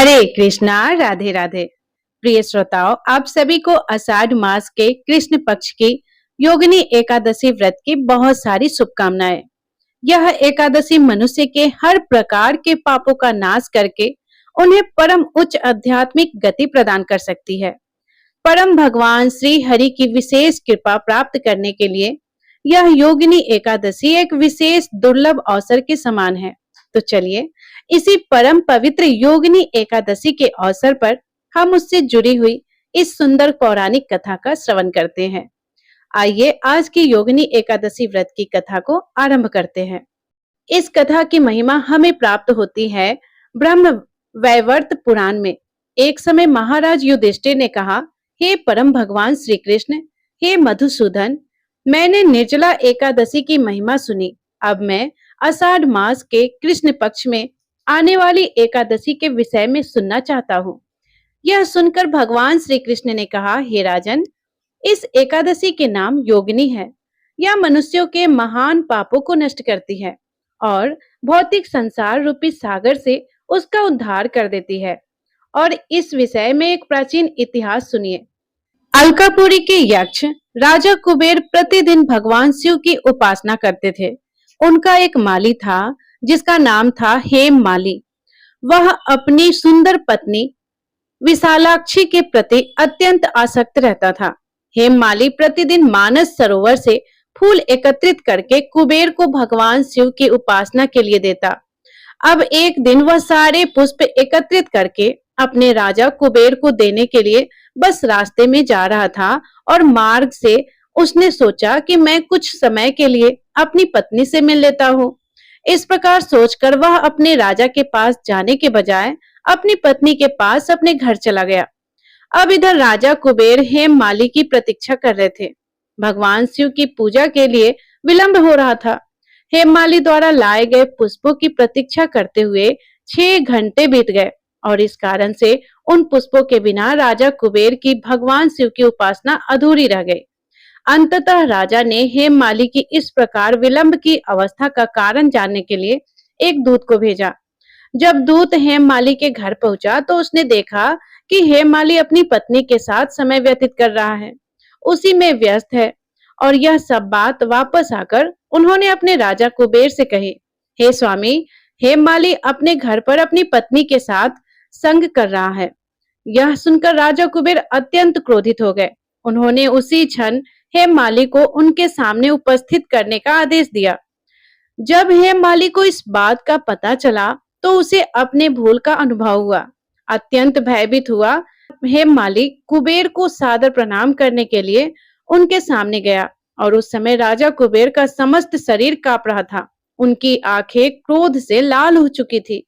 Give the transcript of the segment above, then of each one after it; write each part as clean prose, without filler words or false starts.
हरे कृष्णा, राधे राधे। प्रिय श्रोताओं, आप सभी को आषाढ़ मास के कृष्ण पक्ष की योगिनी एकादशी व्रत की बहुत सारी शुभकामनाएं। यह एकादशी मनुष्य के हर प्रकार के पापों का नाश करके उन्हें परम उच्च आध्यात्मिक गति प्रदान कर सकती है। परम भगवान श्री हरि की विशेष कृपा प्राप्त करने के लिए यह योगिनी एकादशी एक विशेष दुर्लभ अवसर के समान है। तो चलिए इसी परम पवित्र योगिनी एकादशी के अवसर पर हम उससे जुड़ी हुई इस सुंदर पौराणिक कथा का श्रवण करते हैं। आइए आज की योगिनी एकादशी व्रत की कथा को आरंभ करते हैं। इस कथा की महिमा हमें प्राप्त होती है ब्रह्म वैवर्त पुराण में। एक समय महाराज युधिष्ठिर ने कहा, हे परम भगवान श्री कृष्ण, हे मधुसूदन, मैंने निर्जला एकादशी की महिमा सुनी। अब मैं आषाढ़ मास के कृष्ण पक्ष में आने वाली एकादशी के विषय में सुनना चाहता हूँ। यह सुनकर भगवान श्री कृष्ण ने कहा, हे राजन, इस एकादशी के नाम योगिनी है। यह मनुष्यों के महान पापों को नष्ट करती है और भौतिक संसार रूपी सागर से उसका उद्धार कर देती है। और इस विषय में एक प्राचीन इतिहास सुनिए। अलकापुरी के यक्ष राजा कुबेर प्रतिदिन भगवान शिव की उपासना करते थे। उनका एक माली था जिसका नाम था हेम माली। वह अपनी सुंदर पत्नी विशालाक्षी के प्रति अत्यंत आसक्त रहता था। हेम माली प्रतिदिन मानस सरोवर से फूल एकत्रित करके कुबेर को भगवान शिव की उपासना के लिए देता। अब एक दिन वह सारे पुष्प एकत्रित करके अपने राजा कुबेर को देने के लिए बस रास्ते में जा रहा था और मार्ग से उसने सोचा कि मैं कुछ समय के लिए अपनी पत्नी से मिल लेता हूँ। इस प्रकार सोचकर वह अपने राजा के पास जाने के बजाय अपनी पत्नी के पास अपने घर चला गया। अब इधर राजा कुबेर हेम माली की प्रतीक्षा कर रहे थे। भगवान शिव की पूजा के लिए विलंब हो रहा था। हेम माली द्वारा लाए गए पुष्पों की प्रतीक्षा करते हुए 6 घंटे बीत गए और इस कारण से उन पुष्पों के बिना राजा कुबेर की भगवान शिव की उपासना अधूरी रह गई। अंततः राजा ने हेम माली की इस प्रकार विलंब की अवस्था का कारण जानने के लिए एक दूत को भेजा। जब दूत हेम माली के घर पहुंचा तो उसने देखा कि हेम माली अपनी पत्नी के साथ समय व्यतीत कर रहा है, उसी में व्यस्त है। और यह सब बात वापस आकर उन्होंने अपने राजा कुबेर से कही, हे स्वामी, हेम माली अपने घर पर अपनी पत्नी के साथ संग कर रहा है। यह सुनकर राजा कुबेर अत्यंत क्रोधित हो गए। उन्होंने उसी क्षण हेम माली को उनके सामने उपस्थित करने का आदेश दिया। जब हेम माली को इस बात का पता चला तो उसे अपने भूल का अनुभव हुआ। अत्यंत भयभीत हुआ हेम माली कुबेर को सादर प्रणाम करने के लिए उनके सामने गया और उस समय राजा कुबेर का समस्त शरीर कांप रहा था। उनकी आंखें क्रोध से लाल हो चुकी थी।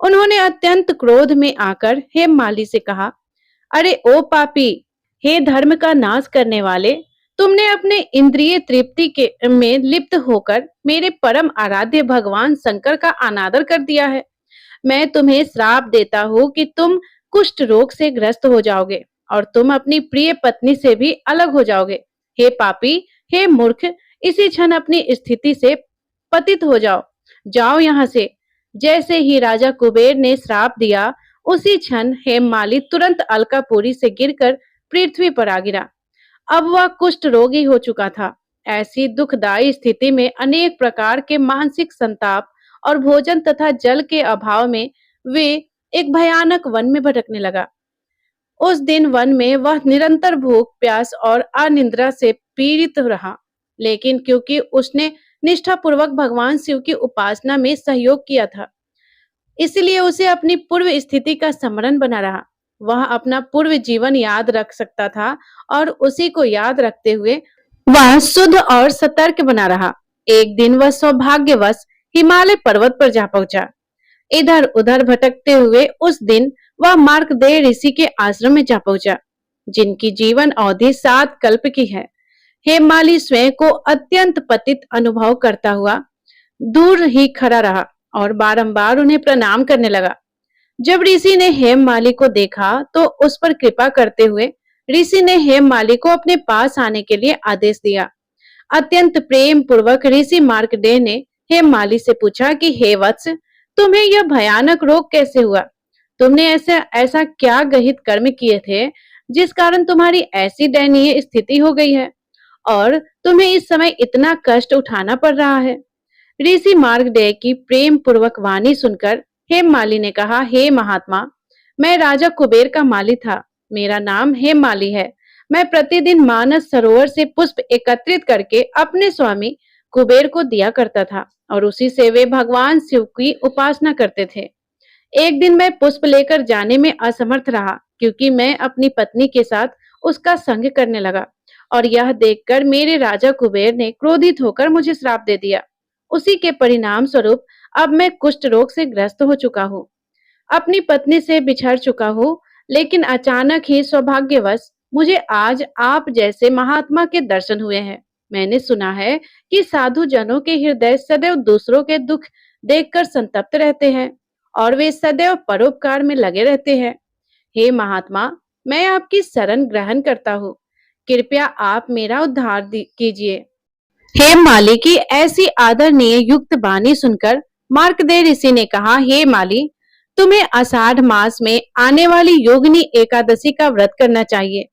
उन्होंने अत्यंत क्रोध में आकर हेम माली से कहा, अरे ओ पापी, हे धर्म का नाश करने वाले, तुमने अपने इंद्रिय तृप्ति के में लिप्त होकर मेरे परम आराध्य भगवान शंकर का अनादर कर दिया है। मैं तुम्हें श्राप देता हूँ कि तुम कुष्ठ रोग से ग्रस्त हो जाओगे और तुम अपनी प्रिय पत्नी से भी अलग हो जाओगे। हे पापी, हे मूर्ख, इसी क्षण अपनी स्थिति से पतित हो जाओ, जाओ यहाँ से। जैसे ही राजा कुबेर ने श्राप दिया, उसी क्षण हेम माली तुरंत अलकापुरी से गिरकर पृथ्वी पर आ गिरा। अब वह कुष्ठ रोगी हो चुका था। ऐसी दुखदायी स्थिति में अनेक प्रकार के मानसिक संताप और भोजन तथा जल के अभाव में वे एक भयानक वन में भटकने लगा। उस दिन वन में वह निरंतर भूख, प्यास और अनिद्रा से पीड़ित रहा, लेकिन क्योंकि उसने निष्ठापूर्वक भगवान शिव की उपासना में सहयोग किया था, इसलिए उसे अपनी पूर्व स्थिति का स्मरण बना रहा। वह अपना पूर्व जीवन याद रख सकता था और उसी को याद रखते हुए वह शुद्ध और सतर्क बना रहा। एक दिन वह सौभाग्यवश हिमालय पर्वत पर जा पहुंचा। इधर उधर भटकते हुए उस दिन वह मार्कंडेय ऋषि के आश्रम में जा पहुंचा, जिनकी जीवन अवधि 7 कल्प की है। हेम माली स्वयं को अत्यंत पतित अनुभव करता हुआ दूर ही खड़ा रहा और बारंबार उन्हें प्रणाम करने लगा। जब ऋषि ने हेम माली को देखा तो उस पर कृपा करते हुए ऋषि ने हेम माली को अपने पास आने के लिए आदेश दिया। अत्यंत प्रेम पूर्वक ऋषि मार्कंडेय ने हेम माली से पूछा कि हे वत्स, तुम्हें यह भयानक रोग कैसे हुआ? तुमने ऐसा ऐसा क्या गहित कर्म किए थे जिस कारण तुम्हारी ऐसी दयनीय स्थिति हो गई है और तुम्हें इस समय इतना कष्ट उठाना पड़ रहा है? ऋषि मार्कंडेय की प्रेम पूर्वक वाणी सुनकर हेममाली ने कहा, हे महात्मा, मैं राजा कुबेर का माली था। मेरा नाम हेममाली है। मैं प्रतिदिन मानस सरोवर से पुष्प एकत्रित करके अपने स्वामी कुबेर को दिया करता था और उसी से वे भगवान शिव की उपासना करते थे। एक दिन मैं पुष्प लेकर जाने में असमर्थ रहा क्योंकि मैं अपनी पत्नी के साथ उसका संग करने लगा और यह देखकर मेरे राजा कुबेर ने क्रोधित होकर मुझे श्राप दे दिया। उसी के परिणाम स्वरूप अब मैं कुष्ठ रोग से ग्रस्त हो चुका हूँ, अपनी पत्नी से बिछड़ चुका हूँ, लेकिन अचानक ही सौभाग्यवश मुझे आज आप जैसे महात्मा के दर्शन हुए हैं। मैंने सुना है कि साधु जनों के हृदय सदैव दूसरों के दुख देखकर संतप्त रहते हैं और वे सदैव परोपकार में लगे रहते हैं। हे महात्मा, मैं आपकी शरण ग्रहण करता हूँ। कृपया आप मेरा उद्धार कीजिए। हेममाली की ऐसी आदरणीय युक्त वाणी सुनकर मार्कंडेय ऋषि ने कहा, हे माली, तुम्हें आषाढ़ मास में आने वाली योगिनी एकादशी का व्रत करना चाहिए।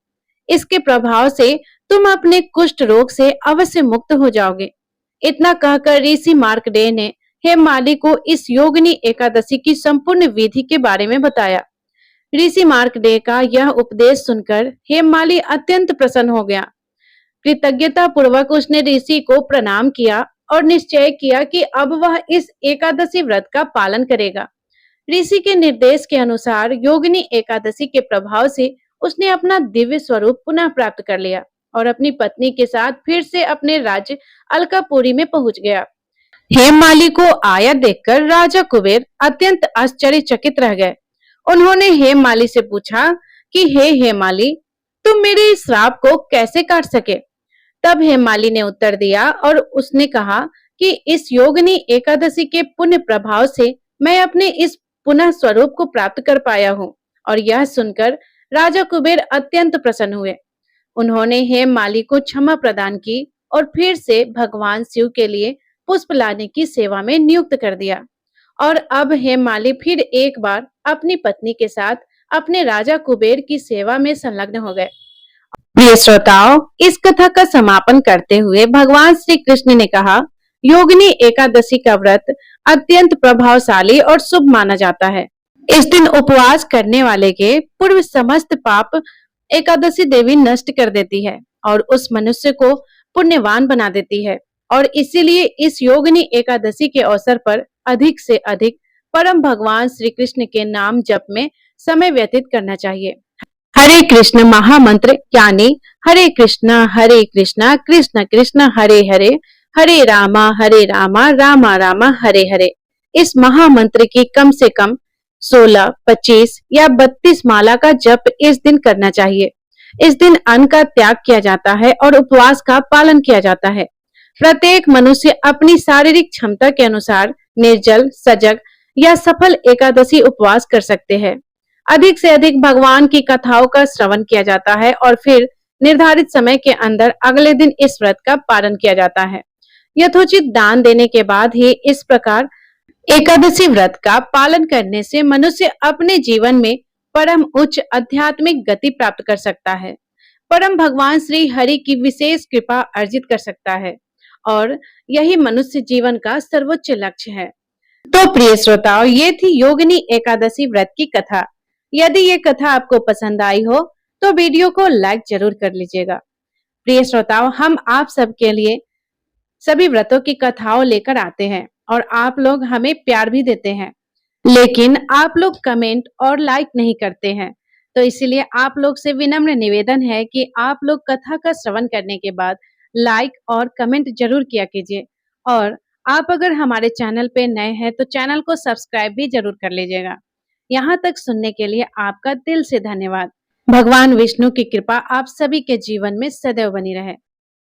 इसके प्रभाव से तुम अपने कुष्ठ रोग से अवश्य मुक्त हो जाओगे। इतना कहकर ऋषि मार्कंडेय ने हेममाली को इस योगिनी एकादशी की संपूर्ण विधि के बारे में बताया। ऋषि मार्कंडेय का यह उपदेश सुनकर हेममाली अत्यंत प्रसन्न हो गया। कृतज्ञता पूर्वक उसने ऋषि को प्रणाम किया और निश्चय किया कि अब वह इस एकादशी व्रत का पालन करेगा। ऋषि के निर्देश के अनुसार योगिनी एकादशी के प्रभाव से उसने अपना दिव्य स्वरूप पुनः प्राप्त कर लिया और अपनी पत्नी के साथ फिर से अपने राज्य अलकापुरी में पहुंच गया। हेममाली को आया देखकर राजा कुबेर अत्यंत आश्चर्यचकित रह गए। उन्होंने हेममाली से पूछा कि हे हेममाली, तुम मेरे इस श्राप को कैसे काट सके? तब हेममाली ने उत्तर दिया और उसने कहा कि इस योगिनी एकादशी के पुण्य प्रभाव से मैं अपने इस पुनः स्वरूप को प्राप्त कर पाया हूँ। और यह सुनकर राजा कुबेर अत्यंत प्रसन्न हुए। उन्होंने हेममाली को क्षमा प्रदान की और फिर से भगवान शिव के लिए पुष्प लाने की सेवा में नियुक्त कर दिया। और अब हेममाली फिर एक बार अपनी पत्नी के साथ अपने राजा कुबेर की सेवा में संलग्न हो गए। प्रिय श्रोताओं, इस कथा का समापन करते हुए भगवान श्री कृष्ण ने कहा, योगिनी एकादशी का व्रत अत्यंत प्रभावशाली और शुभ माना जाता है। इस दिन उपवास करने वाले के पूर्व समस्त पाप एकादशी देवी नष्ट कर देती है और उस मनुष्य को पुण्यवान बना देती है। और इसीलिए इस योगिनी एकादशी के अवसर पर अधिक से अधिक परम भगवान श्री कृष्ण के नाम जप में समय व्यतीत करना चाहिए। हरे कृष्ण महामंत्र यानी हरे कृष्णा कृष्ण कृष्ण हरे हरे, हरे रामा रामा रामा हरे हरे। इस महामंत्र की कम से कम 16, 25 या 32 माला का जप इस दिन करना चाहिए। इस दिन अन्न का त्याग किया जाता है और उपवास का पालन किया जाता है। प्रत्येक मनुष्य अपनी शारीरिक क्षमता के अनुसार निर्जल, सजग या सफल एकादशी उपवास कर सकते हैं। अधिक से अधिक भगवान की कथाओं का श्रवण किया जाता है और फिर निर्धारित समय के अंदर अगले दिन इस व्रत का पालन किया जाता है। यथोचित दान देने के बाद ही इस प्रकार एकादशी व्रत का पालन करने से मनुष्य अपने जीवन में परम उच्च आध्यात्मिक गति प्राप्त कर सकता है, परम भगवान श्री हरि की विशेष कृपा अर्जित कर सकता है और यही मनुष्य जीवन का सर्वोच्च लक्ष्य है। तो प्रिय श्रोताओं, ये थी योगिनी एकादशी व्रत की कथा। यदि ये कथा आपको पसंद आई हो तो वीडियो को लाइक जरूर कर लीजिएगा। प्रिय श्रोताओं, हम आप सबके लिए सभी व्रतों की कथाओं लेकर आते हैं और आप लोग हमें प्यार भी देते हैं, लेकिन आप लोग कमेंट और लाइक नहीं करते हैं। तो इसीलिए आप लोग से विनम्र निवेदन है कि आप लोग कथा का श्रवण करने के बाद लाइक और कमेंट जरूर किया कीजिए। और आप अगर हमारे चैनल पे नए हैं तो चैनल को सब्सक्राइब भी जरूर कर लीजिएगा। यहाँ तक सुनने के लिए आपका दिल से धन्यवाद। भगवान विष्णु की कृपा आप सभी के जीवन में सदैव बनी रहे।